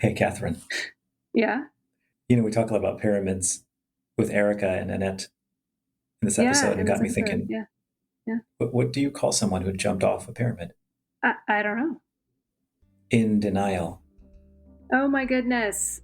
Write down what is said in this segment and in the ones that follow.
Hey, Catherine. Yeah. We talk a lot about pyramids with Erica and Annette in this Yeah. episode, and In got this me episode. thinking, Yeah. Yeah. what do you call someone who jumped off a pyramid? I don't know. In denial. Oh my goodness.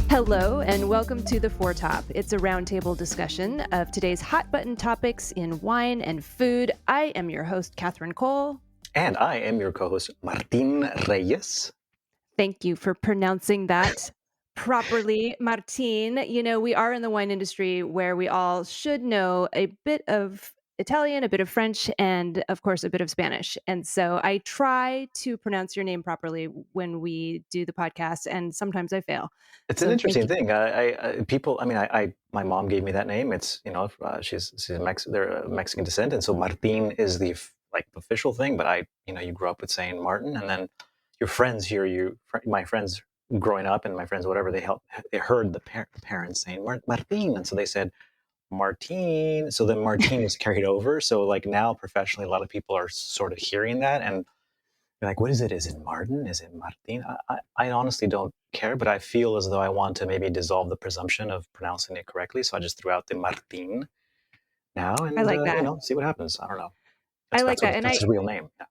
Hello, and welcome to The Foretop. It's a roundtable discussion of today's hot button topics in wine and food. I am your host, Catherine Cole. And I am your co-host, Martin Reyes. Thank you for pronouncing that properly, Martin. We are in the wine industry where we all should know a bit of Italian, a bit of French, and of course, a bit of Spanish. And so I try to pronounce your name properly when we do the podcast, and sometimes I fail. It's an interesting thing. My mom gave me that name. It's, she's they're Mexican descent. And so Martin is the official thing, but you grew up with saying Martin, and then your friends hear my friends growing up and my friends, whatever, they heard the parents saying Martin. And so they said Martin. So then Martin is carried over. So now professionally, a lot of people are sort of hearing that and you're like, what is it? Is it Martin? Is it Martin? I honestly don't care, but I feel as though I want to maybe dissolve the presumption of pronouncing it correctly. So I just threw out the Martin now and I like that. See what happens. I don't know. I like that. That's his real name. Yeah.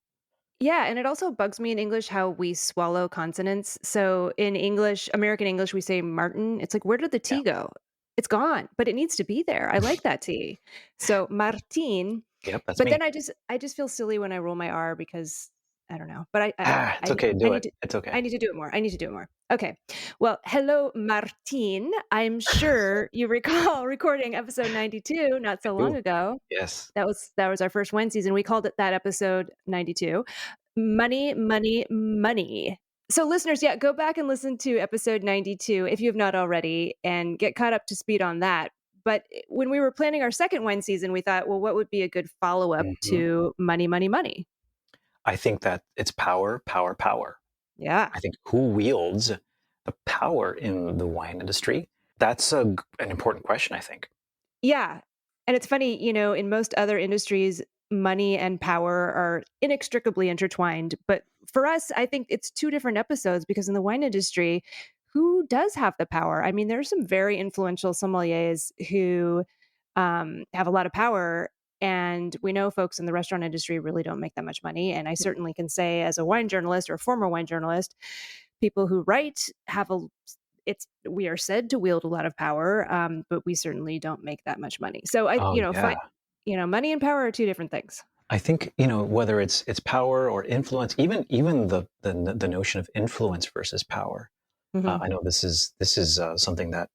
Yeah, and it also bugs me in English how we swallow consonants. So in English, American English, we say Martin. It's like, where did the T go? It's gone, but it needs to be there. I like that T. So Martin. Yep, that's but me. Then I just feel silly when I roll my R because I don't know. But it's okay. Do it. It's okay. I need to do it more. Okay. Well, hello, Martin. I'm sure you recall recording episode 92 not so long ago. Yes. That was our first wine season. We called it that episode 92. Money, money, money. So listeners, go back and listen to episode 92 if you have not already and get caught up to speed on that. But when we were planning our second wine season, we thought, well, what would be a good follow-up to money, money, money? I think that it's power, power, power. Yeah. I think who wields the power in the wine industry? That's an important question, I think. Yeah. And it's funny, in most other industries, money and power are inextricably intertwined. But for us, I think it's two different episodes because in the wine industry, who does have the power? I mean, there are some very influential sommeliers who have a lot of power. And we know folks in the restaurant industry really don't make that much money. And I certainly can say as a wine journalist or a former wine journalist, people who write we are said to wield a lot of power, but we certainly don't make that much money. So money and power are two different things. I think, whether it's power or influence, even the notion of influence versus power. Mm-hmm. I know this is something that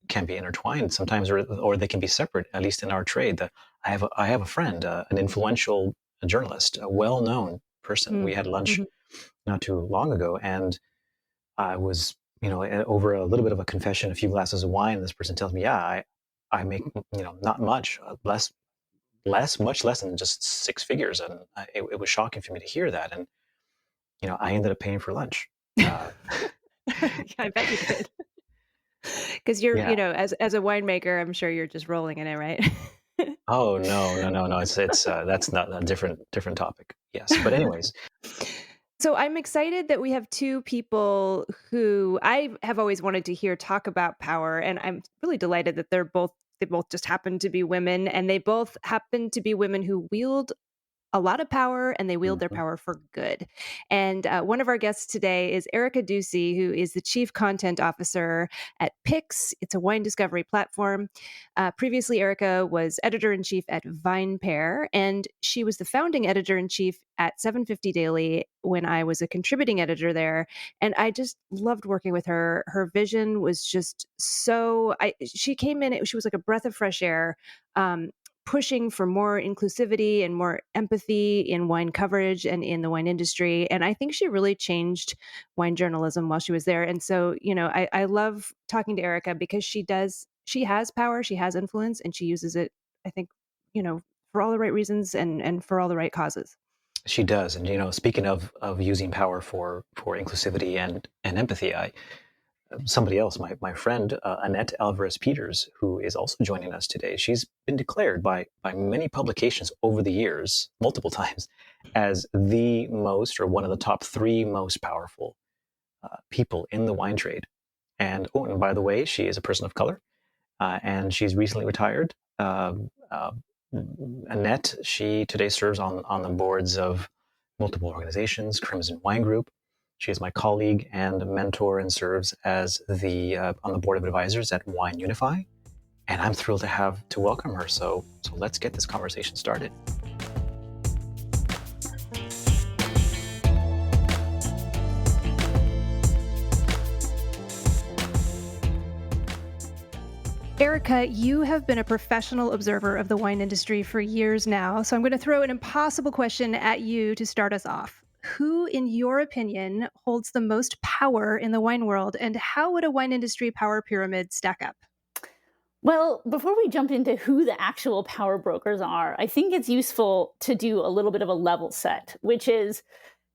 can be intertwined sometimes, or they can be separate. At least in our trade, I have a friend, an influential journalist, a well-known person. Mm-hmm. We had lunch not too long ago, and I was, over a little bit of a confession, a few glasses of wine. And this person tells me, I make, not much, much less than just six figures. And it was shocking for me to hear that. And, I ended up paying for lunch. I bet you did. Because you're, as a winemaker, I'm sure you're just rolling in it, right? Oh, no. It's that's not a different topic. Yes. But anyways. So I'm excited that we have two people who I have always wanted to hear talk about power. And I'm really delighted that they both just happen to be women, and they both happen to be women who wield a lot of power, and they wield their power for good. And one of our guests today is Erica Duecy, who is the Chief Content Officer at Pix. It's a wine discovery platform. Previously, Erica was Editor-in-Chief at VinePair, and she was the founding Editor-in-Chief at 750 Daily when I was a contributing editor there. And I just loved working with her. Her vision was just she came in, she was like a breath of fresh air, pushing for more inclusivity and more empathy in wine coverage and in the wine industry. And I think she really changed wine journalism while she was there. And so, I love talking to Erica because she has power, she has influence, and she uses it, I think, for all the right reasons and for all the right causes. She does. And, speaking of using power for inclusivity and empathy, somebody else, my friend, Annette Alvarez-Peters, who is also joining us today, she's been declared by many publications over the years, multiple times, as the most, or one of the top 3 most powerful people in the wine trade. And by the way, she is a person of color, and she's recently retired. Annette, she today serves on the boards of multiple organizations, Crimson Wine Group. She is my colleague and mentor and serves as on the board of advisors at Wine Unify. And I'm thrilled to welcome her. So let's get this conversation started. Erica, you have been a professional observer of the wine industry for years now, so I'm going to throw an impossible question at you to start us off. Who, in your opinion, holds the most power in the wine world, and how would a wine industry power pyramid stack up? Well, before we jump into who the actual power brokers are, I think it's useful to do a little bit of a level set, which is,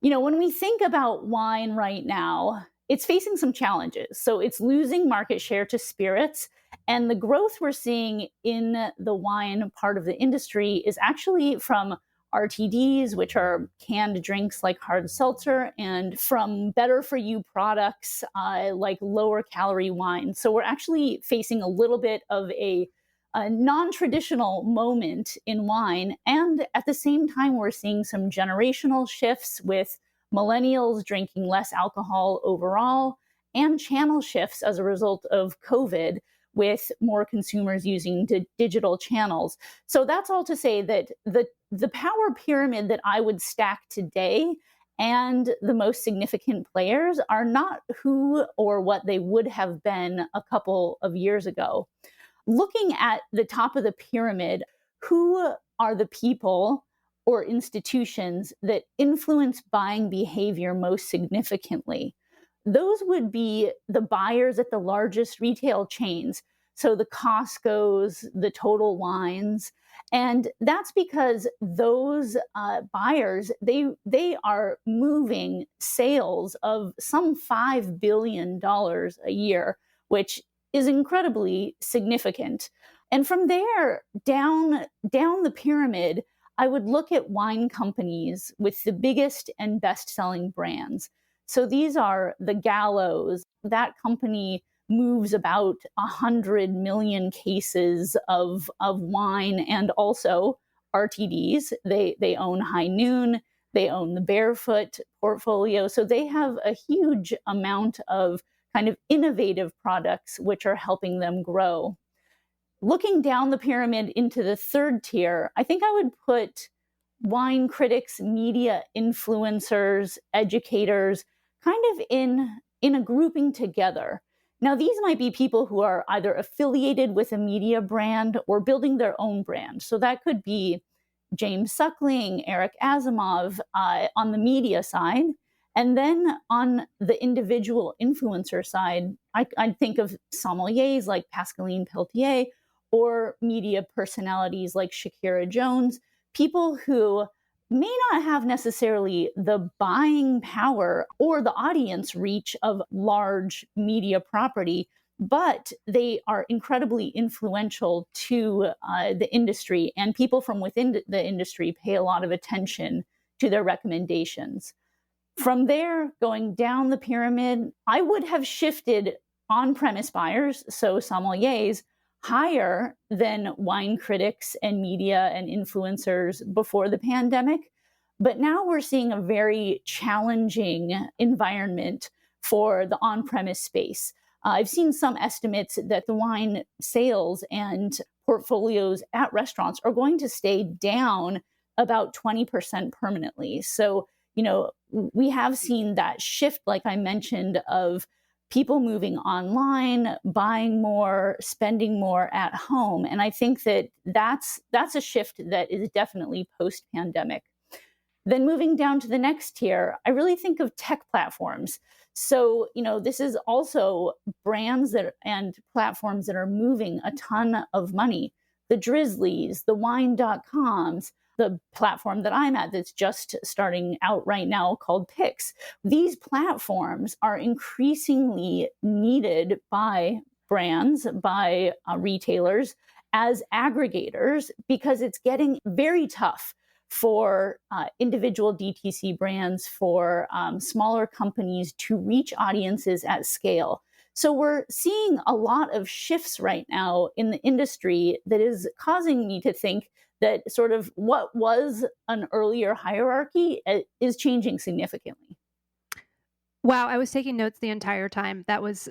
when we think about wine right now, it's facing some challenges. So it's losing market share to spirits. And the growth we're seeing in the wine part of the industry is actually from RTDs, which are canned drinks like hard seltzer, and from better for you products like lower calorie wine. So we're actually facing a little bit of a non-traditional moment in wine. And at the same time, we're seeing some generational shifts with millennials drinking less alcohol overall, and channel shifts as a result of COVID, with more consumers using digital channels. So that's all to say that the power pyramid that I would stack today and the most significant players are not who or what they would have been a couple of years ago. Looking at the top of the pyramid, who are the people or institutions that influence buying behavior most significantly? Those would be the buyers at the largest retail chains. So the Costco's, the Total Wines. And that's because those buyers, they are moving sales of some $5 billion a year, which is incredibly significant. And from there, down the pyramid, I would look at wine companies with the biggest and best-selling brands. So these are the Gallows. That company moves about 100 million cases of wine and also RTDs. They own High Noon. They own the Barefoot portfolio. So they have a huge amount of kind of innovative products which are helping them grow. Looking down the pyramid into the third tier, I think I would put wine critics, media influencers, educators, kind of in a grouping together. Now, these might be people who are either affiliated with a media brand or building their own brand. So that could be James Suckling, Eric Asimov on the media side. And then on the individual influencer side, I'd think of sommeliers like Pascaline Pelletier or media personalities like Shakira Jones, people who may not have necessarily the buying power or the audience reach of large media property, but they are incredibly influential to the industry, and people from within the industry pay a lot of attention to their recommendations. From there, going down the pyramid, I would have shifted on-premise buyers, so sommeliers, higher than wine critics and media and influencers before the pandemic. But now we're seeing a very challenging environment for the on-premise space. I've seen some estimates that the wine sales and portfolios at restaurants are going to stay down about 20% permanently. So, we have seen that shift, like I mentioned, of people moving online, buying more, spending more at home. And I think that that's a shift that is definitely post-pandemic. Then moving down to the next tier, I really think of tech platforms. So, this is also brands and platforms that are moving a ton of money. The Drizzlies, the Wine.coms, the platform that I'm at that's just starting out right now called Pix. These platforms are increasingly needed by brands, by retailers as aggregators, because it's getting very tough for individual DTC brands, for smaller companies to reach audiences at scale. So we're seeing a lot of shifts right now in the industry that is causing me to think that sort of what was an earlier hierarchy is changing significantly. Wow, I was taking notes the entire time. That was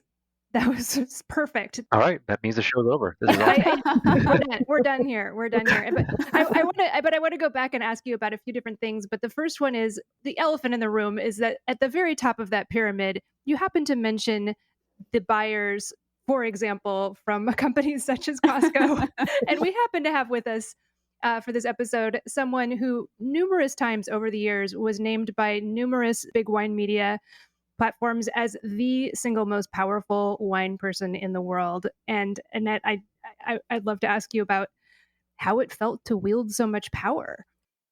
just perfect. All right, that means the show's over. This is awesome. We're done here. We're done here. But I want to go back and ask you about a few different things. But the first one is the elephant in the room is that at the very top of that pyramid, you happen to mention the buyers, for example, from companies such as Costco. And we happen to have with us for this episode someone who numerous times over the years was named by numerous big wine media platforms as the single most powerful wine person in the world. And Annette, I'd love to ask you about how it felt to wield so much power.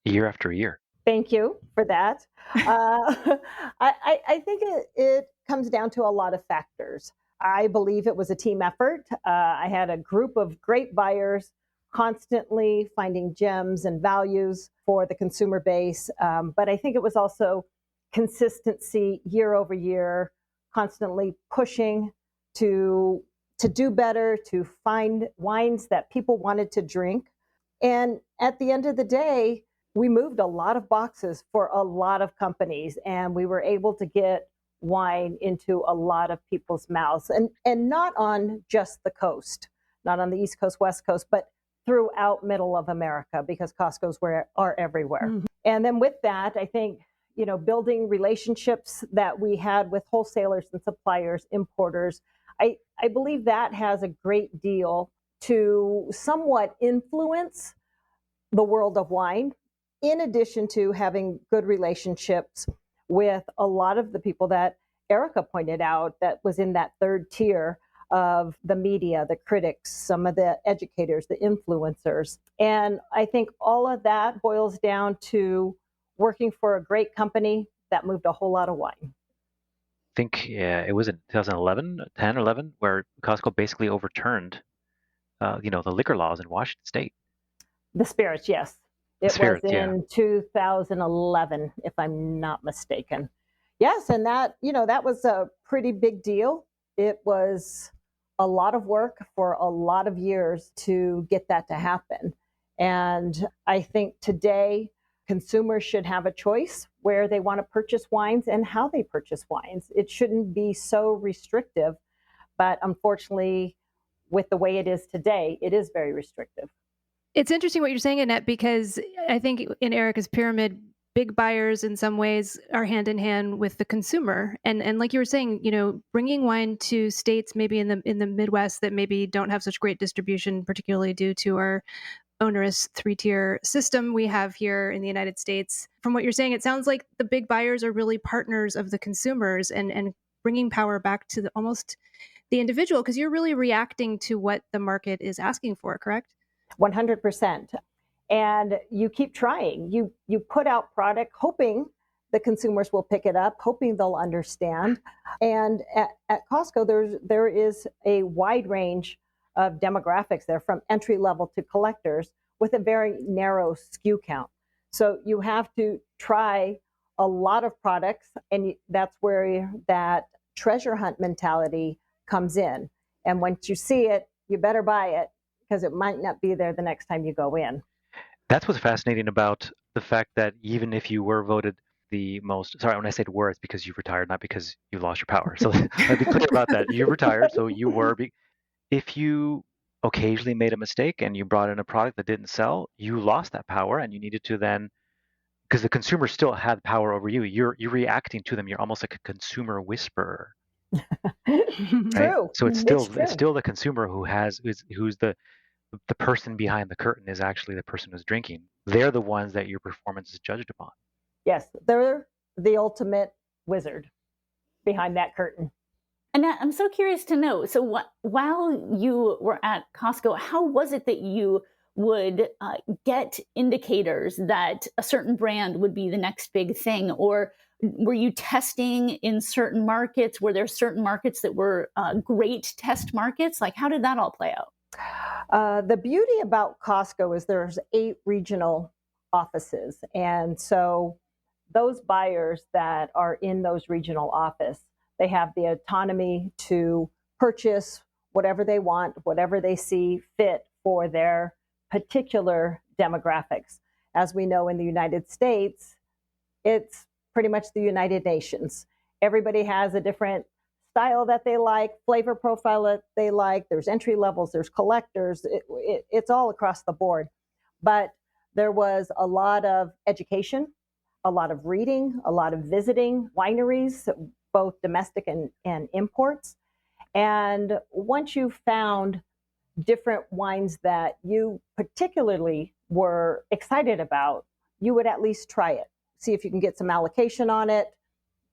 Year after year. Thank you for that. I think it comes down to a lot of factors. I believe it was a team effort. I had a group of great buyers constantly finding gems and values for the consumer base. But I think it was also consistency year over year, constantly pushing to do better, to find wines that people wanted to drink. And at the end of the day, we moved a lot of boxes for a lot of companies, and we were able to get wine into a lot of people's mouths, and not on just the coast, not on the East Coast, West Coast, but throughout middle of America, because Costco's are everywhere. Mm-hmm. And then with that, I think, building relationships that we had with wholesalers and suppliers, importers, I believe that has a great deal to somewhat influence the world of wine, in addition to having good relationships with a lot of the people that Erica pointed out that was in that third tier of the media, the critics, some of the educators, the influencers. And I think all of that boils down to working for a great company that moved a whole lot of wine. I think it was in 2011, 10, 11, where Costco basically overturned, the liquor laws in Washington State. The spirits, yes. It was in 2011, if I'm not mistaken. Yes, and that was a pretty big deal. It was a lot of work for a lot of years to get that to happen. And I think today consumers should have a choice where they want to purchase wines and how they purchase wines. It shouldn't be so restrictive, but unfortunately, with the way it is today, it is very restrictive. It's interesting what you're saying, Annette, because I think in Erica's pyramid, big buyers in some ways are hand in hand with the consumer. And like you were saying, bringing wine to states maybe in the Midwest that maybe don't have such great distribution, particularly due to our onerous 3-tier system we have here in the United States. From what you're saying, it sounds like the big buyers are really partners of the consumers and bringing power back to almost the individual, because you're really reacting to what the market is asking for, correct? 100%. And you keep trying. You put out product hoping the consumers will pick it up, hoping they'll understand. And at Costco, there is a wide range of demographics there, from entry level to collectors, with a very narrow SKU count. So you have to try a lot of products, and that's where that treasure hunt mentality comes in. And once you see it, you better buy it, because it might not be there the next time you go in. That's what's fascinating about the fact that even if you were voted the most, sorry, when I said were, it's because you've retired, not because you lost your power. So let's be clear about that. You retired, so you were. If you occasionally made a mistake and you brought in a product that didn't sell, you lost that power, and you needed to then, because the consumer still had power over you. You're reacting to them. You're almost like a consumer whisperer. Right? True. So it's still the consumer who's the person behind the curtain is actually the person who's drinking. They're the ones that your performance is judged upon. Yes, they're the ultimate wizard behind that curtain. And I'm so curious to know, so while you were at Costco, how was it that you would get indicators that a certain brand would be the next big thing? Or were you testing in certain markets? Were there certain markets that were great test markets? Like, how did that all play out? The beauty about Costco is there's 8 regional offices. And so those buyers that are in those regional office, they have the autonomy to purchase whatever they want, whatever they see fit for their particular demographics. As we know in the United States, it's pretty much the United Nations. Everybody has a different style that they like, flavor profile that they like. There's entry levels, there's collectors. It's all across the board. But there was a lot of education, a lot of reading, a lot of visiting wineries, both domestic and imports. And once you found different wines that you particularly were excited about, you would at least try it. See if you can get some allocation on it,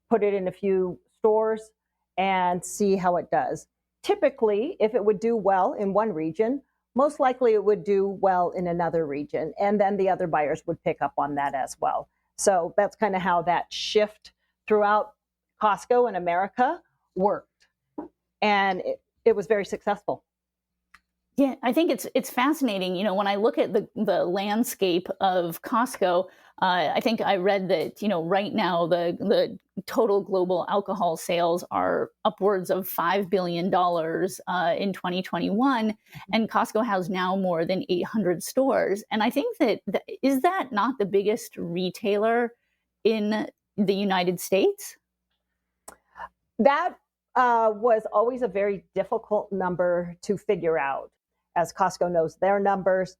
put it in a few stores, and see how it does. Typically, if it would do well in one region, most likely it would do well in another region. And then the other buyers would pick up on that as well. So that's kind of how that shift throughout Costco in America worked. And it was very successful. Yeah, I think it's fascinating. You know, when I look at the landscape of Costco, I think I read that, you know, right now the total global alcohol sales are upwards of $5 billion in 2021, and Costco has now more than 800 stores. And I think is that not the biggest retailer in the United States? That was always a very difficult number to figure out. As Costco knows their numbers,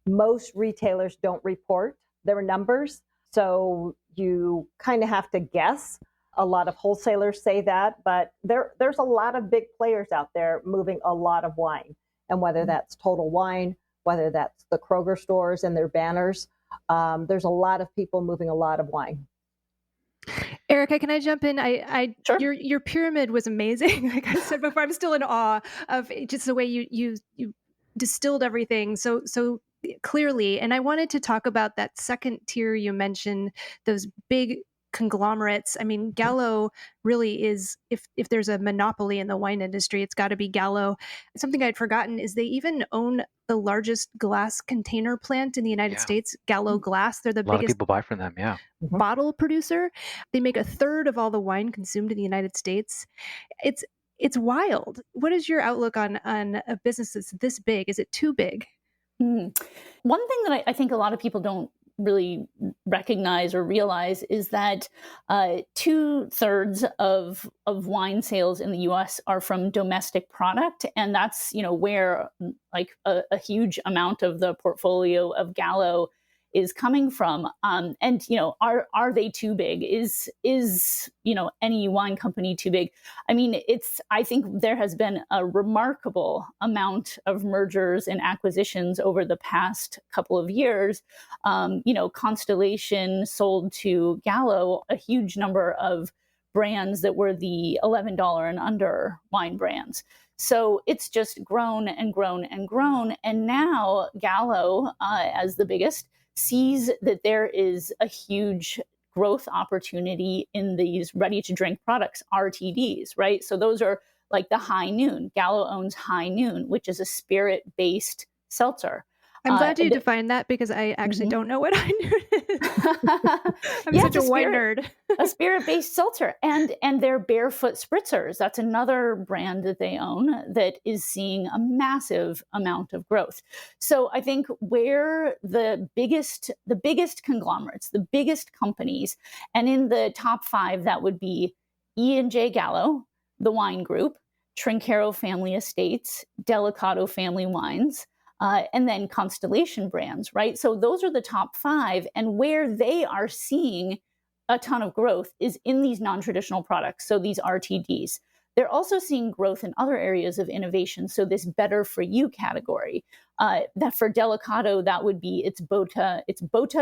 most retailers don't report their numbers. So you kind of have to guess. A lot of wholesalers say that, but there's a lot of big players out there moving a lot of wine. And whether that's Total Wine, whether that's the Kroger stores and their banners, there's a lot of people moving a lot of wine. Erica, can I jump in? Sure. Your pyramid was amazing. Like I said before, I'm still in awe of just the way you distilled everything so clearly. And I wanted to talk about that second tier you mentioned, those big conglomerates. I mean, Gallo really is, if there's a monopoly in the wine industry, it's got to be Gallo. Something I'd forgotten is they even own the largest glass container plant in the United States, Gallo Glass. They're the A lot biggest of people buy from them, yeah. bottle producer. They make a third of all the wine consumed in the United States. It's wild. What is your outlook on a business that's this big? Is it too big? One thing that I think a lot of people don't really recognize or realize is that 2/3 of wine sales in the U.S. are from domestic product, and that's, you know, where like a huge amount of the portfolio of Gallo is coming from. And, you know, are they too big? Is, you know, any wine company too big? I mean, I think there has been a remarkable amount of mergers and acquisitions over the past couple of years. You know, Constellation sold to Gallo a huge number of brands that were the $11 and under wine brands. So it's just grown and grown and grown. And now Gallo, as the biggest, sees that there is a huge growth opportunity in these ready-to-drink products, RTDs, right? So those are like the High Noon. Gallo owns High Noon, which is a spirit-based seltzer. I'm glad you defined that, because I actually don't know what I knew it is. I'm such a wine nerd. A spirit-based seltzer. And their Barefoot Spritzers. That's another brand that they own that is seeing a massive amount of growth. So I think where the biggest conglomerates, the biggest companies, and in the top 5, that would be E&J Gallo, the wine group, Trinchero Family Estates, Delicato Family Wines, and then Constellation Brands, right? So those are the top 5. And where they are seeing a ton of growth is in these non-traditional products. So these RTDs. They're also seeing growth in other areas of innovation. So this better for you category, that for Delicato, that would be it's Bota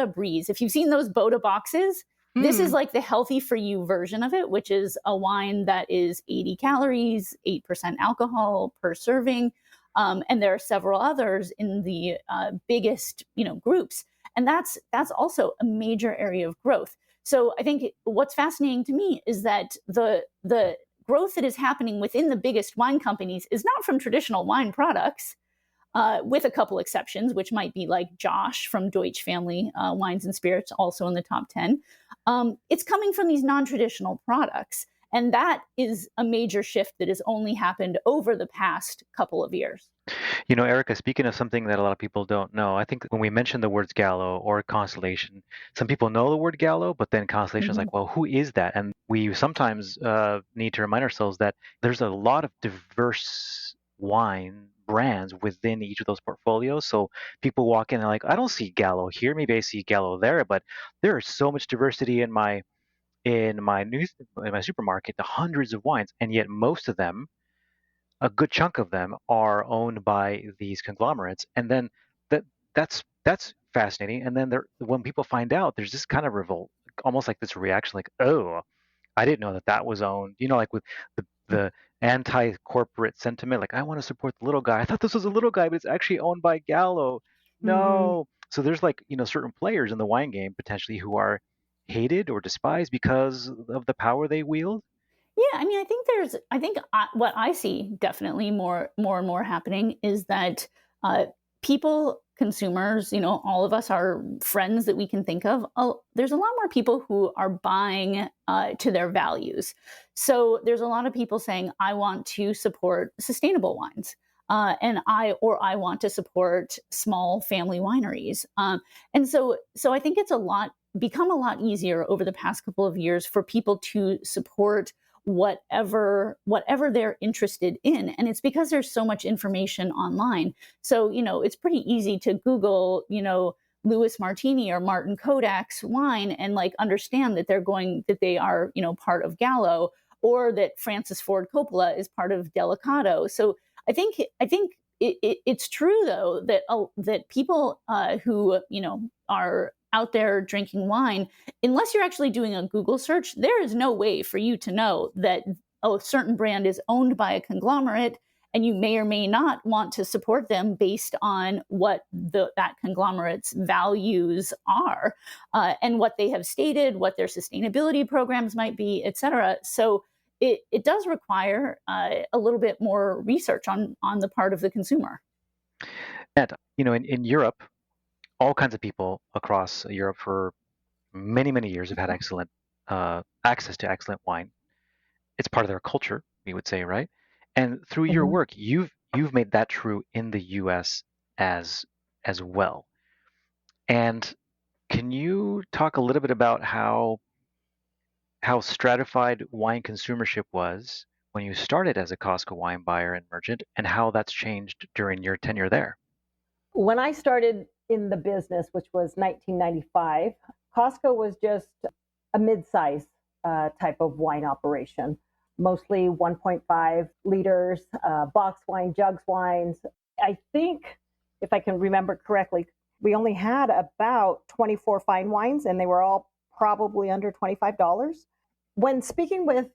Breeze. If you've seen those Bota boxes, this is like the healthy for you version of it, which is a wine that is 80 calories, 8% alcohol per serving. And there are several others in the biggest, groups. And that's also a major area of growth. So I think what's fascinating to me is that the growth that is happening within the biggest wine companies is not from traditional wine products, with a couple exceptions, which might be like Josh from Deutsch Family Wines and Spirits, also in the top 10. It's coming from these non-traditional products. And that is a major shift that has only happened over the past couple of years. Erica, speaking of something that a lot of people don't know, I think when we mention the words Gallo or Constellation, some people know the word Gallo, but then Constellation is like, well, who is that? And we sometimes need to remind ourselves that there's a lot of diverse wine brands within each of those portfolios. So people walk in and like, I don't see Gallo here. Maybe I see Gallo there, but there is so much diversity in my supermarket, the hundreds of wines, and yet most of them, a good chunk of them, are owned by these conglomerates. And then that's fascinating. And then when people find out, there's this kind of revolt, almost like this reaction, like, oh, I didn't know that was owned. Like with the anti-corporate sentiment, like I want to support the little guy. I thought this was a little guy, but it's actually owned by Gallo. No. So there's like certain players in the wine game potentially who are hated or despised because of the power they wield. Yeah, I mean, what I see definitely more and more happening is that people, consumers, all of us are friends that we can think of. There's a lot more people who are buying to their values. So there's a lot of people saying, I want to support sustainable wines. And I want to support small family wineries. And so I think it's become a lot easier over the past couple of years for people to support whatever they're interested in. And it's because there's so much information online. So, it's pretty easy to Google, Louis Martini or Martin Kodak's wine and like understand that they are, part of Gallo, or that Francis Ford Coppola is part of Delicato. So I think it's true though that people who are out there drinking wine, unless you're actually doing a Google search, there is no way for you to know that a certain brand is owned by a conglomerate, and you may or may not want to support them based on what that conglomerate's values are, and what they have stated, what their sustainability programs might be, et cetera. So it does require a little bit more research on the part of the consumer. And, in Europe, all kinds of people across Europe for many, many years have had excellent access to excellent wine. It's part of their culture, we would say, right? And through your work, you've made that true in the U.S. as well. And can you talk a little bit about how stratified wine consumership was when you started as a Costco wine buyer and merchant, and how that's changed during your tenure there? When I started in the business, which was 1995, Costco was just a mid-size type of wine operation, mostly 1.5 liters, box wine, jugs wines. I think, if I can remember correctly, we only had about 24 fine wines, and they were all probably under $25. When speaking with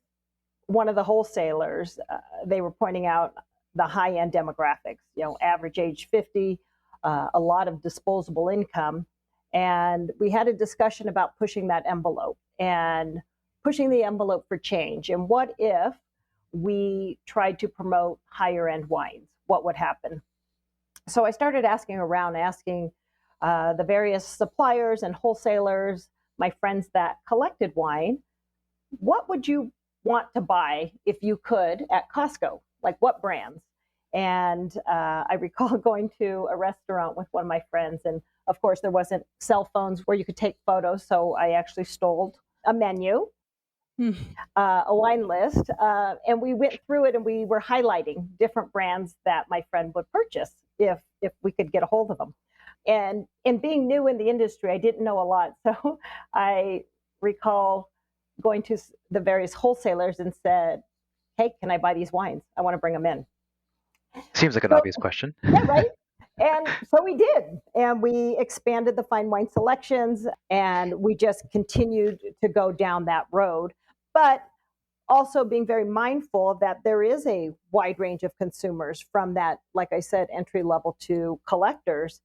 one of the wholesalers, they were pointing out the high-end demographics, average age 50, a lot of disposable income. And we had a discussion about pushing that envelope and pushing the envelope for change. And what if we tried to promote higher end wines? What would happen? So I started asking around, the various suppliers and wholesalers, my friends that collected wine, what would you want to buy if you could at Costco? Like what brands? And I recall going to a restaurant with one of my friends, and of course there wasn't cell phones where you could take photos, so I actually stole a menu, a wine list, and we went through it and we were highlighting different brands that my friend would purchase if we could get a hold of them. And being new in the industry, I didn't know a lot, so I recall going to the various wholesalers and said, hey, can I buy these wines? I want to bring them in. Seems like an obvious question. Yeah, right? And so we did. And we expanded the fine wine selections, and we just continued to go down that road. But also being very mindful that there is a wide range of consumers from that, like I said, entry level to collectors.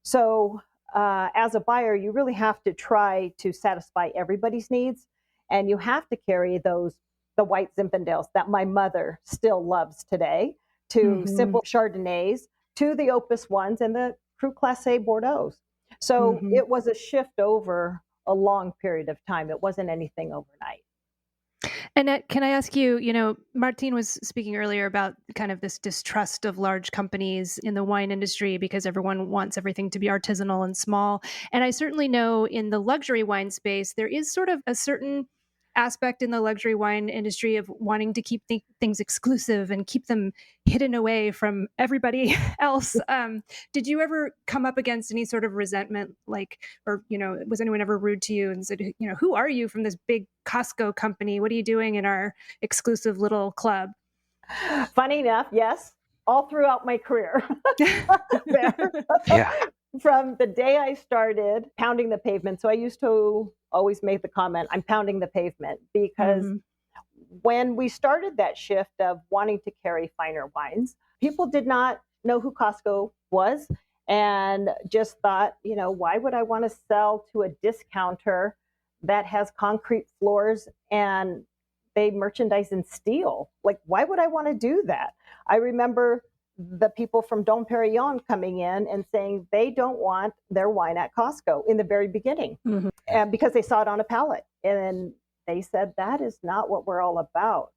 So as a buyer, you really have to try to satisfy everybody's needs. And you have to carry the white Zinfandels that my mother still loves today, to simple Chardonnays, to the Opus ones and the Cru Classé Bordeaux. So it was a shift over a long period of time. It wasn't anything overnight. Annette, can I ask you, Martine was speaking earlier about kind of this distrust of large companies in the wine industry because everyone wants everything to be artisanal and small. And I certainly know in the luxury wine space, there is sort of a certain aspect in the luxury wine industry of wanting to keep things exclusive and keep them hidden away from everybody else. Did you ever come up against any sort of resentment, or was anyone ever rude to you and said, who are you from this big Costco company? What are you doing in our exclusive little club? Funny enough, yes, all throughout my career. Yeah. From the day I started pounding the pavement. So I used to always make the comment, I'm pounding the pavement, because when we started that shift of wanting to carry finer wines, people did not know who Costco was and just thought, why would I want to sell to a discounter that has concrete floors and they merchandise in steel? Like, why would I want to do that? I remember the people from Dom Perignon coming in and saying they don't want their wine at Costco in the very beginning, and because they saw it on a pallet. And they said, that is not what we're all about.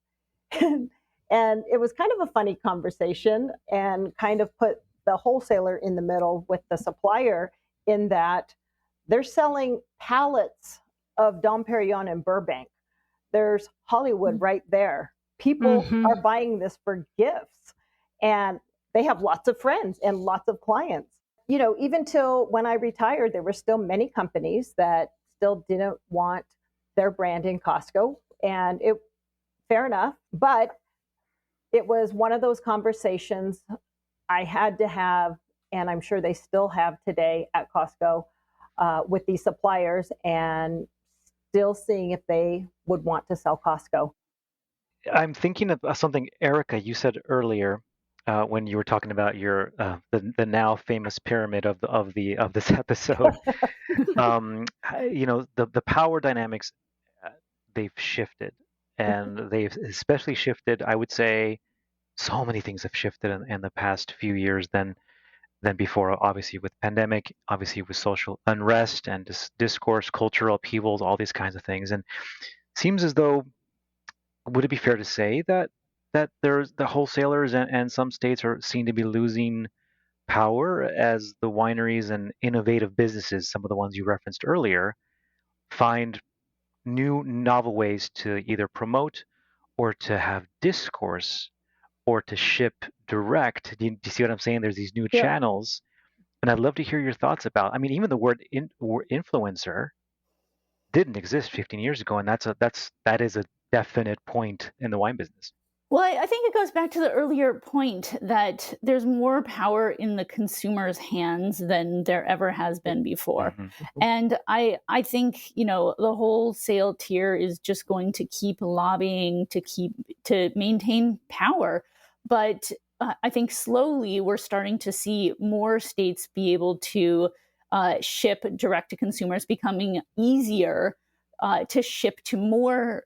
And it was kind of a funny conversation and kind of put the wholesaler in the middle with the supplier, in that they're selling pallets of Dom Perignon and Burbank. There's Hollywood right there. People are buying this for gifts. And they have lots of friends and lots of clients. Even till when I retired, there were still many companies that still didn't want their brand in Costco. And fair enough. But it was one of those conversations I had to have, and I'm sure they still have today at Costco, with these suppliers, and still seeing if they would want to sell Costco. I'm thinking of something, Erica, you said earlier when you were talking about your the now famous pyramid of this episode. The power dynamics, they've shifted, and they've especially shifted. I would say so many things have shifted in the past few years than before. Obviously, with pandemic, obviously with social unrest and discourse, cultural upheavals, all these kinds of things, and seems as though, would it be fair to say that there's the wholesalers and some states seem to be losing power as the wineries and innovative businesses, some of the ones you referenced earlier, find new novel ways to either promote or to have discourse or to ship direct? Do you see what I'm saying? There's these new channels, and I'd love to hear your thoughts about. I mean, even the word influencer didn't exist 15 years ago, and that is a definite point in the wine business. Well, I think it goes back to the earlier point that there's more power in the consumer's hands than there ever has been before. And I think, the wholesale tier is just going to keep lobbying to maintain power. But I think slowly we're starting to see more states be able to ship direct to consumers, becoming easier to ship to more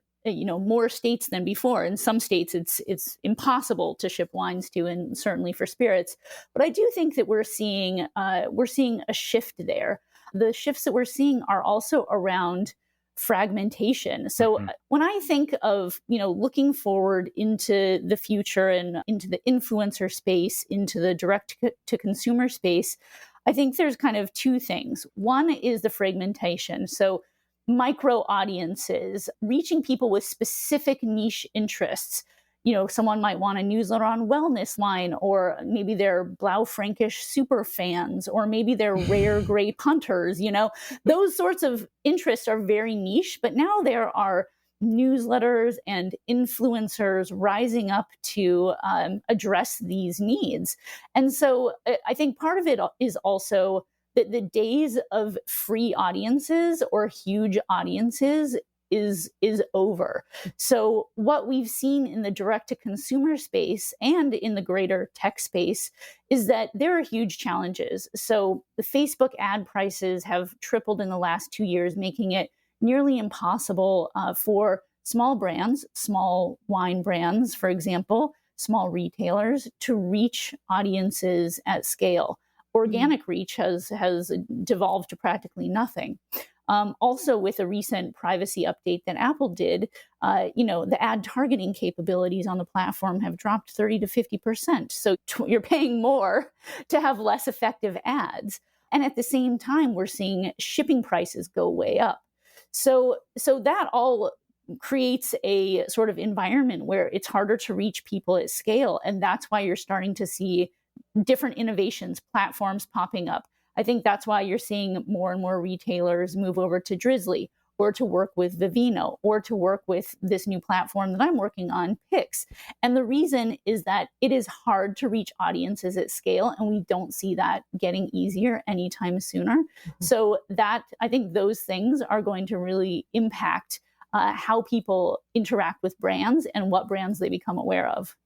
states than before. In some states, it's impossible to ship wines to, and certainly for spirits. But I do think that we're seeing a shift there. The shifts that we're seeing are also around fragmentation. So when I think of, looking forward into the future and into the influencer space, into the direct to consumer space, I think there's kind of two things. One is the fragmentation. So micro audiences, reaching people with specific niche interests. Someone might want a newsletter on wellness line, or maybe they're Blaufränkisch super fans, or maybe they're rare gray punters. Those sorts of interests are very niche, but now there are newsletters and influencers rising up to address these needs. And so I think part of it is also that the days of free audiences or huge audiences is over. So what we've seen in the direct-to-consumer space and in the greater tech space is that there are huge challenges. So the Facebook ad prices have tripled in the last 2 years, making it nearly impossible for small brands, small wine brands, for example, small retailers, to reach audiences at scale. Organic reach has devolved to practically nothing. Also, with a recent privacy update that Apple did, the ad targeting capabilities on the platform have dropped 30 to 50%. So you're paying more to have less effective ads. And at the same time, we're seeing shipping prices go way up. So that all creates a sort of environment where it's harder to reach people at scale. And that's why you're starting to see different innovations, platforms popping up. I think that's why you're seeing more and more retailers move over to Drizzly, or to work with Vivino, or to work with this new platform that I'm working on, Pix. And the reason is that it is hard to reach audiences at scale, and we don't see that getting easier anytime sooner. Mm-hmm. So that, I think those things are going to really impact how people interact with brands and what brands they become aware of.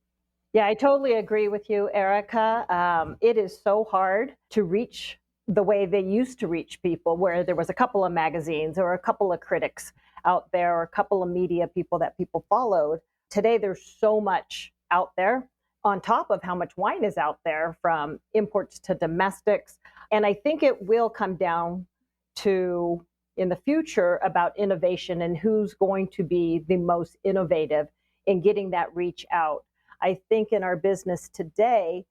Yeah, I totally agree with you, Erica. It is so hard to reach the way they used to reach people, where there was a couple of magazines or a couple of critics out there or a couple of media people that people followed. Today, there's so much out there on top of how much wine is out there, from imports to domestics. And I think it will come down to, in the future, about innovation and who's going to be the most innovative in getting that reach out. I think in our business today,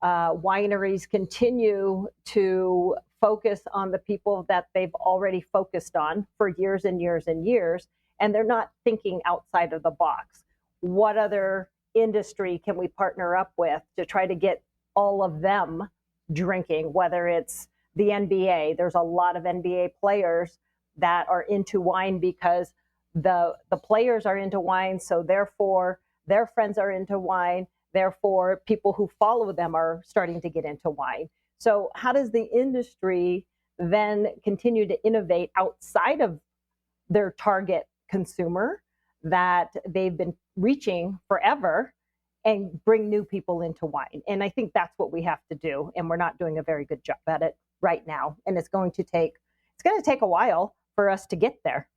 wineries continue to focus on the people that they've already focused on for years and years and years, and they're not thinking outside of the box. What other industry can we partner up with to try to get all of them drinking, whether it's the NBA? There's a lot of NBA players that are into wine because the players are into wine, so therefore their friends are into wine. Therefore, people who follow them are starting to get into wine. So how does the industry then continue to innovate outside of their target consumer that they've been reaching forever and bring new people into wine? And I think that's what we have to do. And we're not doing a very good job at it right now. And it's going to take a while for us to get there.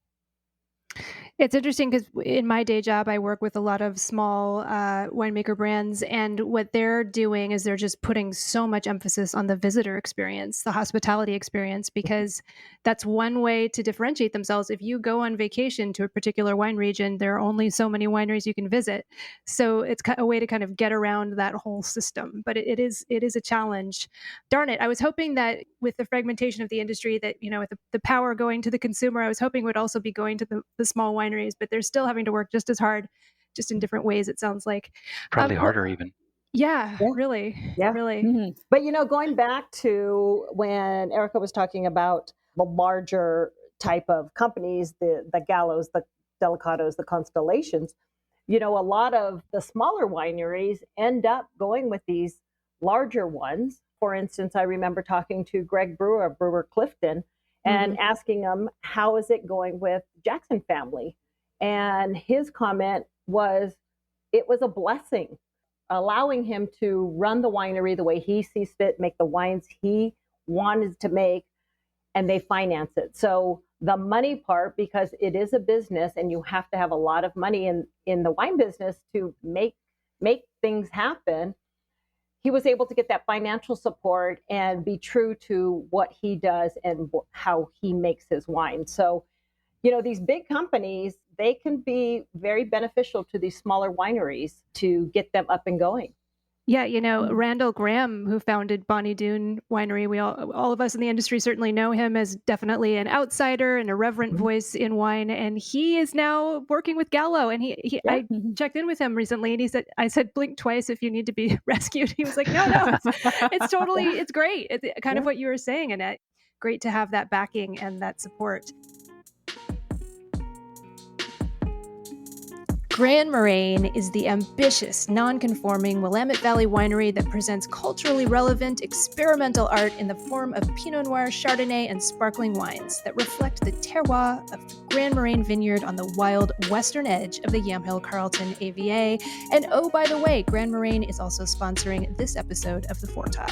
It's interesting because in my day job, I work with a lot of small winemaker brands, and what they're doing is they're just putting so much emphasis on the visitor experience, the hospitality experience, because that's one way to differentiate themselves. If you go on vacation to a particular wine region, there are only so many wineries you can visit. So it's a way to kind of get around that whole system. But it is a challenge. Darn it. I was hoping that with the fragmentation of the industry, that, with the power going to the consumer, I was hoping would also be going to the small wineries, but they're still having to work just as hard, just in different ways, it sounds like. Probably harder even. Yeah, really. Yeah. Really. Mm-hmm. But, going back to when Erica was talking about the larger type of companies, the Gallos, the Delicados, the Constellations, a lot of the smaller wineries end up going with these larger ones. For instance, I remember talking to Greg Brewer of Brewer Clifton and asking him, how is it going with Jackson Family? And his comment was, it was a blessing, allowing him to run the winery the way he sees fit, make the wines he wanted to make, and they finance it. So the money part, because it is a business and you have to have a lot of money in the wine business to make things happen, he was able to get that financial support and be true to what he does and how he makes his wine. So, these big companies, they can be very beneficial to these smaller wineries to get them up and going. Yeah, Randall Graham, who founded Bonnie Doon Winery, we all of us in the industry certainly know him as definitely an outsider and a reverent voice in wine. And he is now working with Gallo. And I checked in with him recently, and he said, I said, blink twice if you need to be rescued. He was like, no, it's totally, it's great. It's kind of what you were saying, Annette. Great to have that backing and that support. Grand Moraine is the ambitious, non-conforming Willamette Valley winery that presents culturally relevant, experimental art in the form of Pinot Noir, Chardonnay, and sparkling wines that reflect the terroir of the Grand Moraine vineyard on the wild western edge of the Yamhill Carlton AVA. And oh, by the way, Grand Moraine is also sponsoring this episode of The Foretop.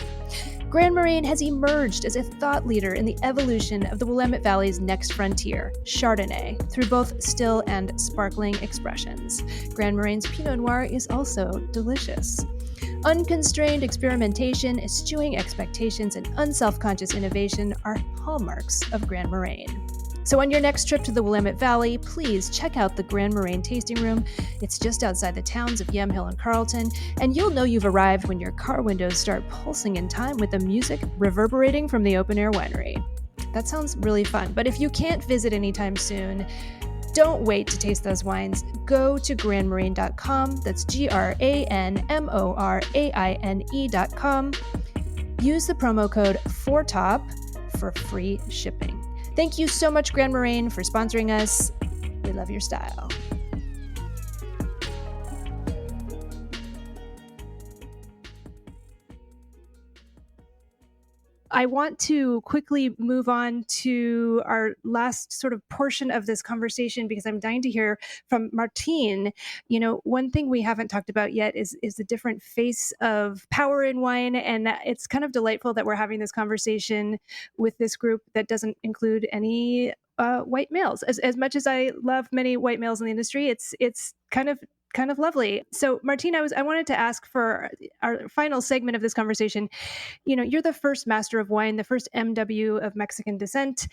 Grand Moraine has emerged as a thought leader in the evolution of the Willamette Valley's next frontier, Chardonnay, through both still and sparkling expressions. Grand Moraine's Pinot Noir is also delicious. Unconstrained experimentation, eschewing expectations, and unselfconscious innovation are hallmarks of Grand Moraine. So on your next trip to the Willamette Valley, please check out the Grand Moraine Tasting Room. It's just outside the towns of Yamhill and Carlton, and you'll know you've arrived when your car windows start pulsing in time with the music reverberating from the open-air winery. That sounds really fun, but if you can't visit anytime soon, don't wait to taste those wines. Go to grandmoraine.com. That's GRANMORAINE.com. Use the promo code FORTOP for free shipping. Thank you so much, Grand Moraine, for sponsoring us. We love your style. I want to quickly move on to our last sort of portion of this conversation because I'm dying to hear from Martine. You know, one thing we haven't talked about yet is the different face of power in wine. And it's kind of delightful that we're having this conversation with this group that doesn't include any white males. As much as I love many white males in the industry, it's kind of lovely. So Martine, I wanted to ask for our final segment of this conversation. You know, you're the first master of wine, the first MW of Mexican descent.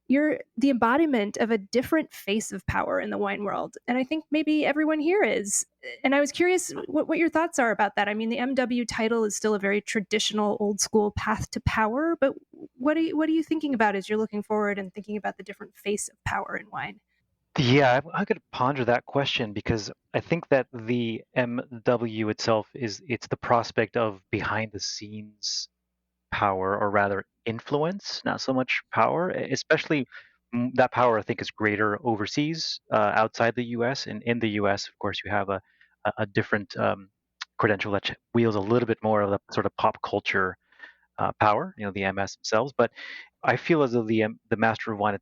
You're the embodiment of a different face of power in the wine world. And I think maybe everyone here is. And I was curious what your thoughts are about that. I mean, the MW title is still a very traditional, old school path to power, but what are you thinking about as you're looking forward and thinking about the different face of power in wine? Yeah, I could ponder that question because I think that the MW itself it's the prospect of behind the scenes power, or rather influence, not so much power, especially that power I think is greater overseas, outside the US. And in the US, of course, you have a different credential that wields a little bit more of the sort of pop culture power, you know, the MS themselves. But I feel as though the Master of Wine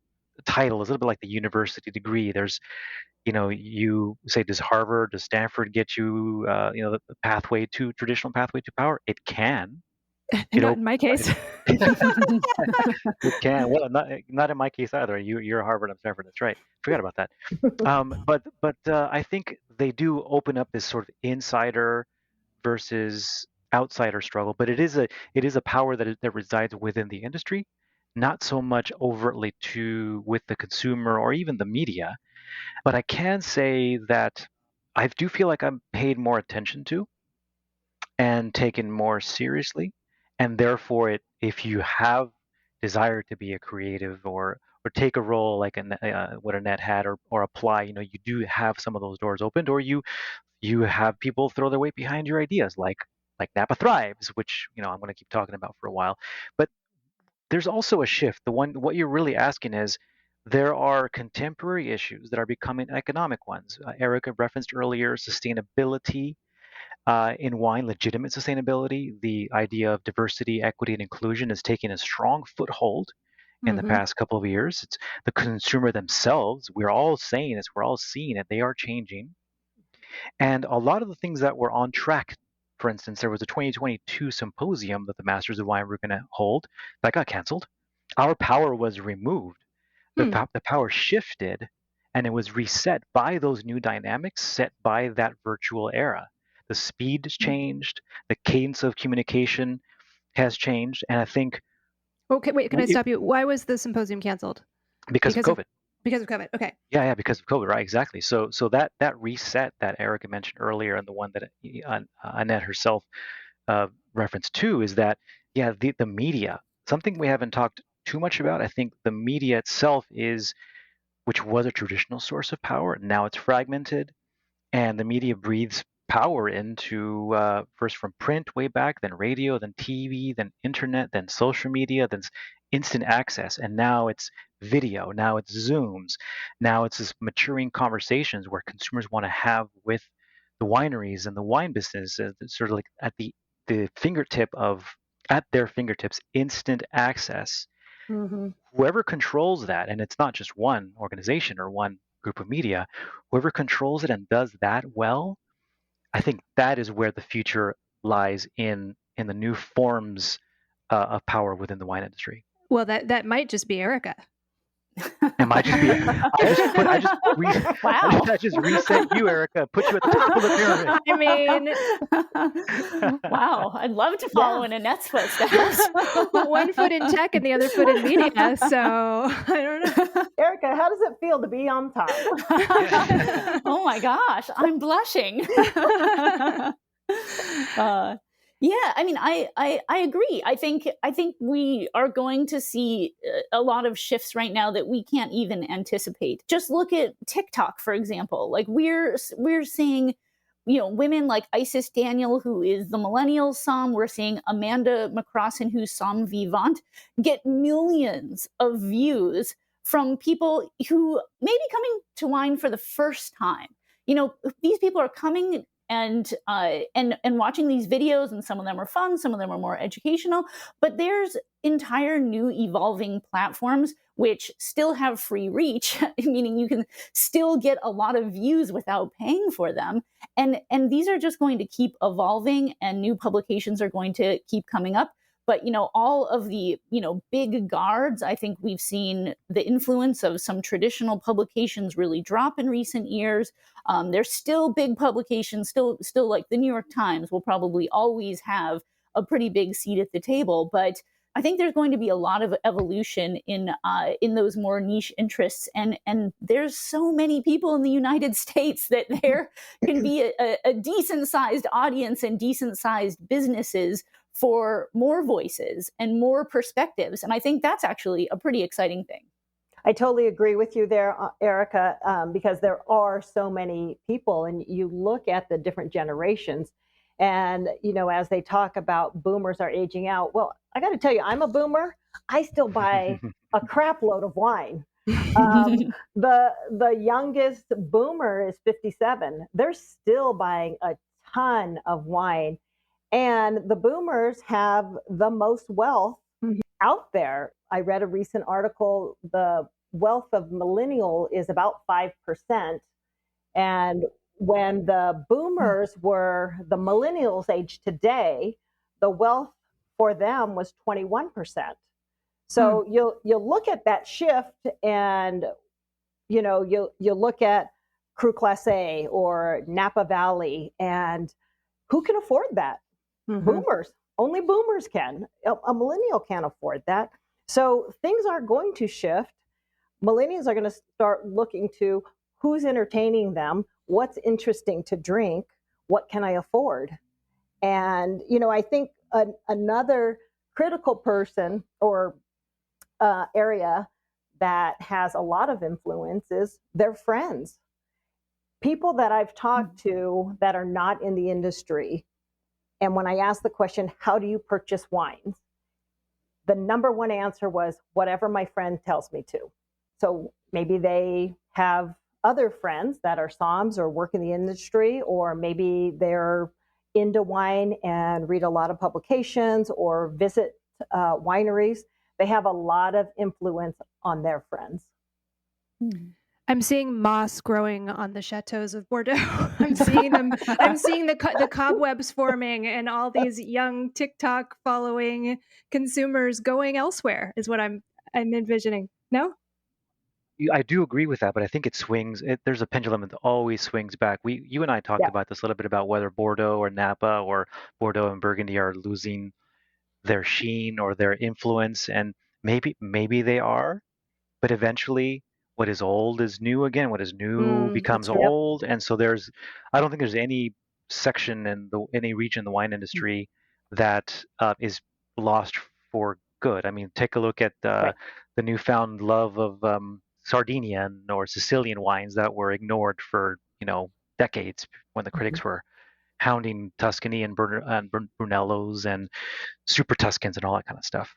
title is a little bit like the university degree. There's, you know, you say, does Harvard, does Stanford get you, you know, the pathway to traditional pathway to power? It can. Not in my case. It can. Well, not in my case either. You're Harvard, I'm Stanford. That's right. Forgot about that. But I think they do open up this sort of insider versus outsider struggle. But it is a power that resides within the industry, not so much overtly with the consumer or even the media. But I can say that I do feel like I'm paid more attention to and taken more seriously. And therefore, if you have desire to be a creative or take a role like what Annette had, or apply, you know, you do have some of those doors opened, or you have people throw their weight behind your ideas, like Napa Thrives, which, you know, I'm going to keep talking about for a while. But there's also a shift. What you're really asking is, there are contemporary issues that are becoming economic ones. Erica referenced earlier sustainability in wine, legitimate sustainability. The idea of diversity, equity, and inclusion is taking a strong foothold in the past couple of years. It's the consumer themselves. We're all saying this, we're all seeing it. They are changing. And a lot of the things that were on track, for instance, there was a 2022 symposium that the Masters of Wine were going to hold that got canceled. Our power was removed. The power shifted, and it was reset by those new dynamics set by that virtual era. The speed has changed, the cadence of communication has changed, and I think. Okay, wait, can I stop you? Why was the symposium canceled? Because of COVID. Because of COVID. Okay. Yeah, because of COVID, right? Exactly. So that reset that Erica mentioned earlier, and the one that Annette herself referenced too, is that the media, something we haven't talked too much about. I think the media itself which was a traditional source of power, now it's fragmented, and the media breathes power into first from print way back, then radio, then TV, then internet, then social media, then instant access, and now it's video. Now it's Zooms. Now it's this maturing conversations where consumers want to have with the wineries and the wine business, sort of like at the fingertip of at their fingertips, instant access. Mm-hmm. Whoever controls that, and it's not just one organization or one group of media, whoever controls it and does that well, I think that is where the future lies in the new forms of power within the wine industry. Well, that might just be Erica. It might just be. I just reset you, Erica. Put you at the top of the pyramid. I mean, wow, I'd love to follow in Annette's footsteps. one foot in tech and the other foot in media. So I don't know. Erica, how does it feel to be on top? Oh my gosh, I'm blushing. Yeah, I mean, I agree. I think we are going to see a lot of shifts right now that we can't even anticipate. Just look at TikTok, for example. Like we're seeing, women like Isis Daniel, who is the millennial somm. We're seeing Amanda McCrossin, who's somm vivant, get millions of views from people who may be coming to wine for the first time. These people are coming and watching these videos, and some of them are fun, some of them are more educational, but there's entire new evolving platforms which still have free reach, meaning you can still get a lot of views without paying for them. And these are just going to keep evolving, and new publications are going to keep coming up. But, all of the, big guards, I think we've seen the influence of some traditional publications really drop in recent years. There's still big publications, still like the New York Times will probably always have a pretty big seat at the table. But I think there's going to be a lot of evolution in those more niche interests. And there's so many people in the United States that there can be a decent sized audience and decent sized businesses for more voices and more perspectives. And I think that's actually a pretty exciting thing. I totally agree with you there, Erica, because there are so many people, and you look at the different generations, and, as they talk about boomers are aging out. Well, I got to tell you, I'm a boomer. I still buy a crap load of wine. The youngest boomer is 57. They're still buying a ton of wine. And the boomers have the most wealth out there. I read a recent article, the wealth of millennial is about 5%. And when the boomers were the millennials' age today, the wealth for them was 21%. So you'll look at that shift, and you'll look at Cru Class A or Napa Valley, and who can afford that? Boomers. Only boomers can. A millennial can't afford that. So things are going to shift. Millennials are going to start looking to who's entertaining them, what's interesting to drink, what can I afford? And, I think another critical person or area that has a lot of influence is their friends. People that I've talked to that are not in the industry. And when I asked the question, how do you purchase wines? The number one answer was whatever my friend tells me to. So maybe they have other friends that are somms or work in the industry, or maybe they're into wine and read a lot of publications or visit wineries. They have a lot of influence on their friends. I'm seeing moss growing on the chateaus of Bordeaux. I'm seeing them. I'm seeing the cobwebs forming, and all these young TikTok following consumers going elsewhere is what I'm envisioning. No? I do agree with that, but I think it swings. There's a pendulum that always swings back. You and I talked about this a little bit about whether Bordeaux or Napa or Bordeaux and Burgundy are losing their sheen or their influence, and maybe they are, but eventually what is old is new again. What is new becomes old. And so I don't think there's any section in any region in the wine industry that is lost for good. I mean, take a look at the newfound love of Sardinian or Sicilian wines that were ignored for, decades when the critics were hounding Tuscany and Brunellos and Super Tuscans and all that kind of stuff.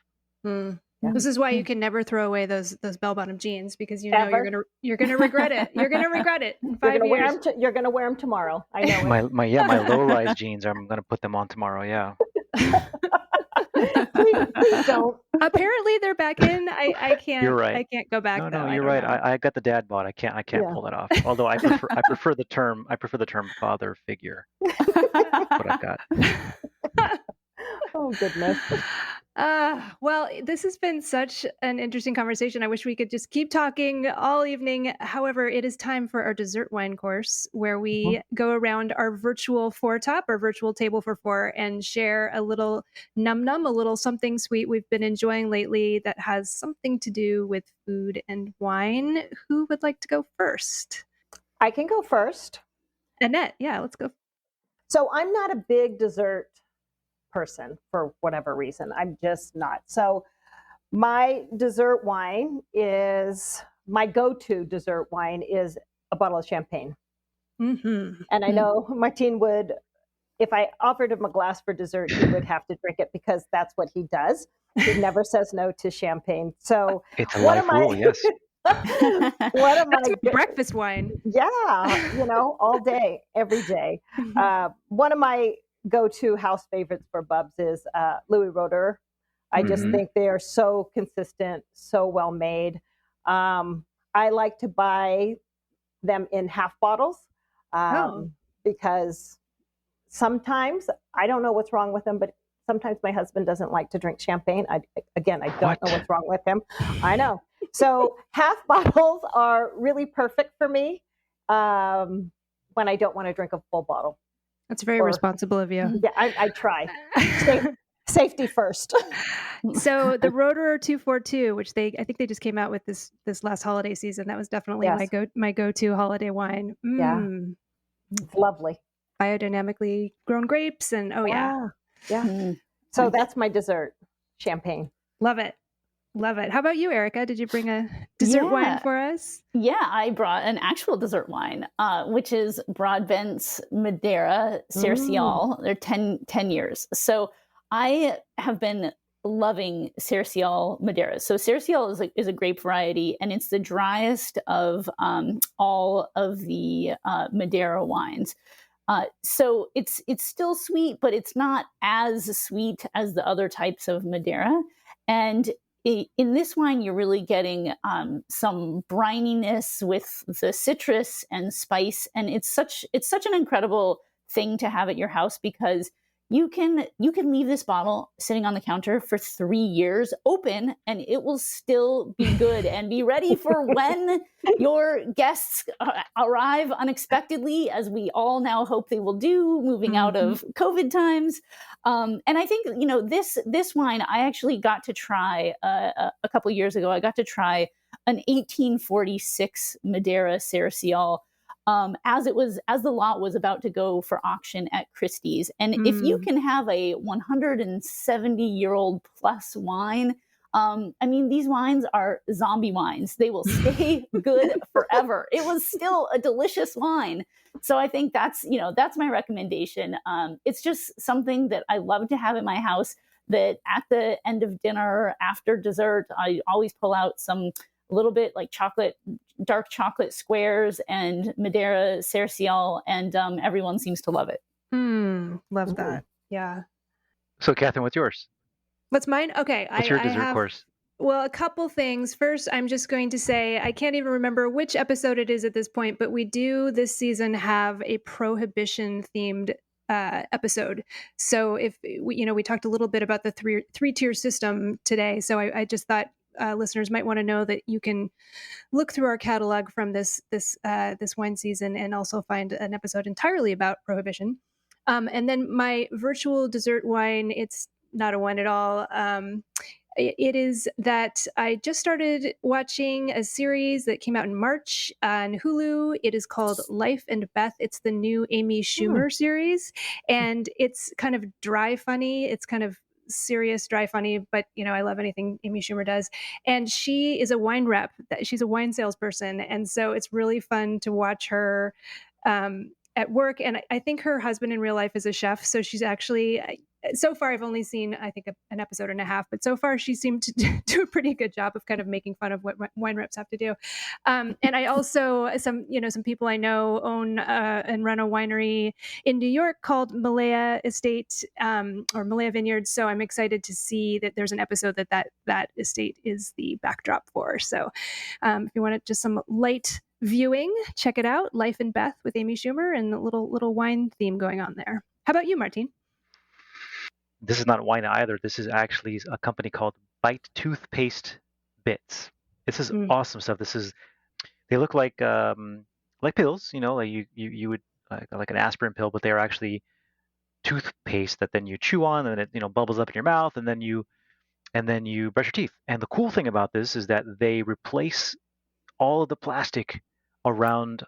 This is why you can never throw away those bell-bottom jeans, because you know Ever. you're gonna regret it. You're gonna regret it in 5 years. You're gonna wear them tomorrow. I know. My low-rise jeans, I'm gonna put them on tomorrow. Yeah. Please don't. Apparently they're back in. I can't. You're right. I can't go back. No, though. you're right. I got the dad bod. I can't pull that off. Although I prefer the term father figure. What I've got. Oh goodness. Well, this has been such an interesting conversation. I wish we could just keep talking all evening. However, it is time for our dessert wine course, where we go around our virtual our virtual table for four, and share a little num-num, a little something sweet we've been enjoying lately that has something to do with food and wine. Who would like to go first? I can go first. Annette, yeah, let's go. So I'm not a big dessert person for whatever reason. I'm just not. So my dessert wine is, my go-to dessert wine is a bottle of champagne. Mm-hmm. And I know Martin would, if I offered him a glass for dessert, he would have to drink it, because that's what he does. He never says no to champagne. So it's a life rule, yes. What am That's my breakfast wine. Yeah, all day, every day. One of my go-to house favorites for Bubs is Louis Roederer. I just think they are so consistent, so well made. I like to buy them in half bottles because sometimes, I don't know what's wrong with them, but sometimes my husband doesn't like to drink champagne. I don't know what's wrong with him. I know. So half bottles are really perfect for me when I don't want to drink a full bottle. That's very responsible of you. Yeah, I try. Safety first. So the Roederer 242, which I think they just came out with this last holiday season. That was definitely my go-to holiday wine. Yeah, it's lovely. Biodynamically grown grapes, and yeah. So that's my dessert, champagne. Love it. Love it. How about you, Erica? Did you bring a dessert wine for us? Yeah, I brought an actual dessert wine, which is Broadbent's Madeira Cercial. They're 10 years. So I have been loving Cercial Madeira. So Cercial is a grape variety, and it's the driest of all of the Madeira wines. So it's still sweet, but it's not as sweet as the other types of Madeira. And in this wine, you're really getting some brininess with the citrus and spice, and it's such an incredible thing to have at your house, because you can leave this bottle sitting on the counter for 3 years open, and it will still be good and be ready for when your guests arrive unexpectedly, as we all now hope they will do, moving out of COVID times. And I think, this wine, I actually got to try a couple years ago. I got to try an 1846 Madeira Cercial, as the lot was about to go for auction at Christie's. And if you can have a 170-year-old plus wine, these wines are zombie wines. They will stay good forever. It was still a delicious wine. So I think that's my recommendation. It's just something that I love to have in my house, that at the end of dinner, after dessert, I always pull out some little bit like dark chocolate squares and Madeira Cercial, and everyone seems to love it. Love that. Yeah. So Catherine, what's yours? What's mine? Okay. What's your dessert course? Well, a couple things. First, I'm just going to say, I can't even remember which episode it is at this point, but we do this season have a prohibition themed episode. So if we talked a little bit about the three-tier system today. So I just thought listeners might want to know that you can look through our catalog from this wine season and also find an episode entirely about prohibition. And then my virtual dessert wine, it's not a wine at all. It is that I just started watching a series that came out in March on Hulu. It is called Life and Beth. It's the new Amy Schumer series, and it's kind of dry funny. It's kind of serious, dry funny, but I love anything Amy Schumer does. And she is a wine rep. She's a wine salesperson, and so it's really fun to watch her at work. And I think her husband in real life is a chef, so she's actually, so far I've only seen, I think, an episode and a half, but so far she seemed to do a pretty good job of kind of making fun of what wine reps have to do. And I also, some people I know own and run a winery in New York called Malaya Estate or Malaya Vineyards. So I'm excited to see that there's an episode that estate is the backdrop for. So if you want just some light viewing, check it out. Life and Beth with Amy Schumer, and the little wine theme going on there. How about you, Martin? This is not wine either. This is actually a company called Bite Toothpaste Bits. This is awesome stuff. They look like pills, like you would like an aspirin pill, but they are actually toothpaste that then you chew on, and it bubbles up in your mouth, and then you brush your teeth. And the cool thing about this is that they replace all of the plastic around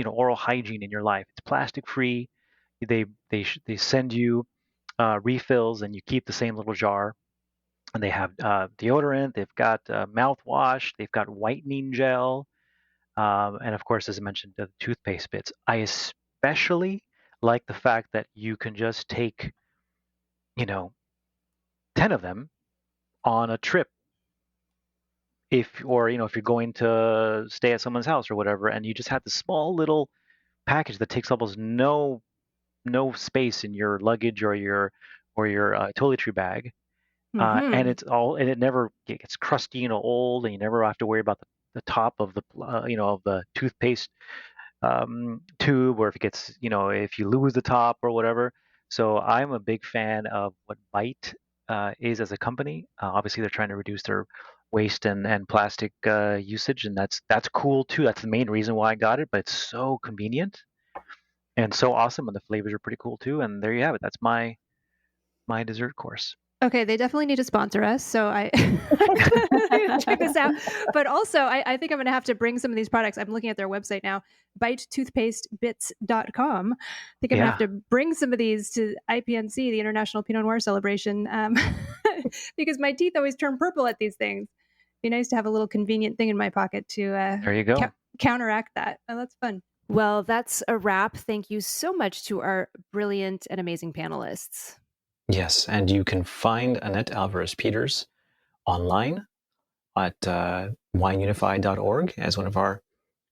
oral hygiene in your life. It's plastic free. They send you refills, and you keep the same little jar. And they have deodorant, they've got mouthwash, they've got whitening gel, and of course, as I mentioned, the toothpaste bits. I especially like the fact that you can just take 10 of them on a trip, if you're going to stay at someone's house or whatever, and you just have this small little package that takes almost no space in your luggage or your toiletry bag, and it never gets crusty and old, and you never have to worry about the top of the of the toothpaste tube, or if it gets if you lose the top or whatever. So I'm a big fan of what Bite is as a company. Obviously, they're trying to reduce their waste and plastic usage, and that's cool too. That's the main reason why I got it. But it's so convenient and so awesome, and the flavors are pretty cool too. And there you have it. That's my dessert course. Okay, they definitely need to sponsor us, so I check this out. But also, I think I'm going to have to bring some of these products. I'm looking at their website now, bitetoothpastebits.com. I think I'm going to have to bring some of these to IPNC, the International Pinot Noir Celebration, because my teeth always turn purple at these things. It'd be nice to have a little convenient thing in my pocket to there you go. Counteract that. Oh, that's fun. Well, that's a wrap. Thank you so much to our brilliant and amazing panelists. Yes, and you can find Annette Alvarez-Peters online at wineunify.org as one of our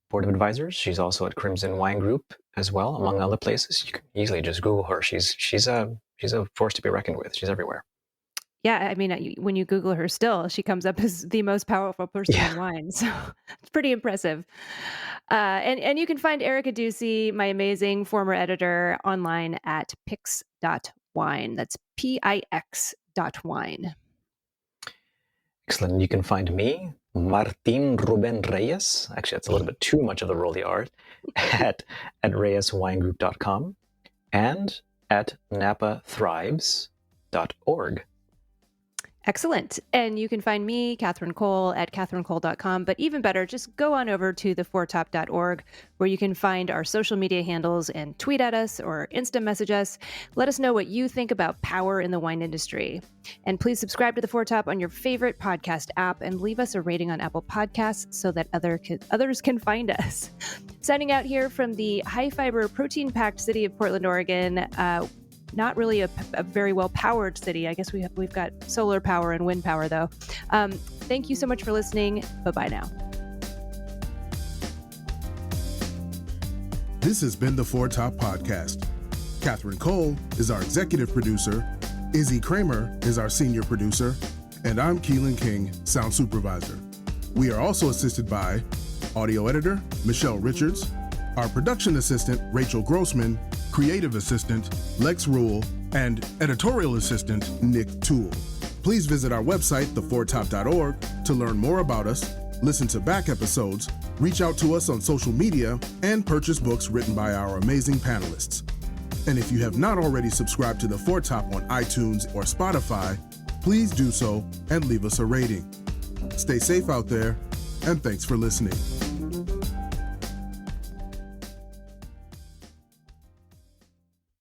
board of advisors. She's also at Crimson Wine Group as well, among other places. You can easily just Google her. She's a force to be reckoned with. She's everywhere. Yeah, I mean, when you Google her still, she comes up as the most powerful person in wine. So it's pretty impressive. And you can find Erica Duecy, my amazing former editor, online at pix.wine. That's PIX.wine. Excellent. You can find me, Martin Ruben Reyes. Actually, that's a little bit too much of the Rolly art, at reyeswinegroup.com and at napathrives.org. Excellent. And you can find me, Catherine Cole, at catherinecole.com. But even better, just go on over to theforetop.org, where you can find our social media handles and tweet at us or Insta message us. Let us know what you think about power in the wine industry. And please subscribe to The Foretop on your favorite podcast app and leave us a rating on Apple Podcasts so that others can find us. Signing out here from the high-fiber, protein-packed city of Portland, Oregon. Not really a very well-powered city. I guess we've got solar power and wind power, though. Thank you so much for listening. Bye-bye now. This has been the Foretop Podcast. Catherine Cole is our executive producer, Izzy Kramer is our senior producer, and I'm Keelan King, sound supervisor. We are also assisted by audio editor, Michelle Richards, our production assistant, Rachel Grossman, creative assistant, Lex Rule, and editorial assistant, Nick Toole. Please visit our website, theforetop.org, to learn more about us, listen to back episodes, reach out to us on social media, and purchase books written by our amazing panelists. And if you have not already subscribed to The Foretop on iTunes or Spotify, please do so and leave us a rating. Stay safe out there, and thanks for listening.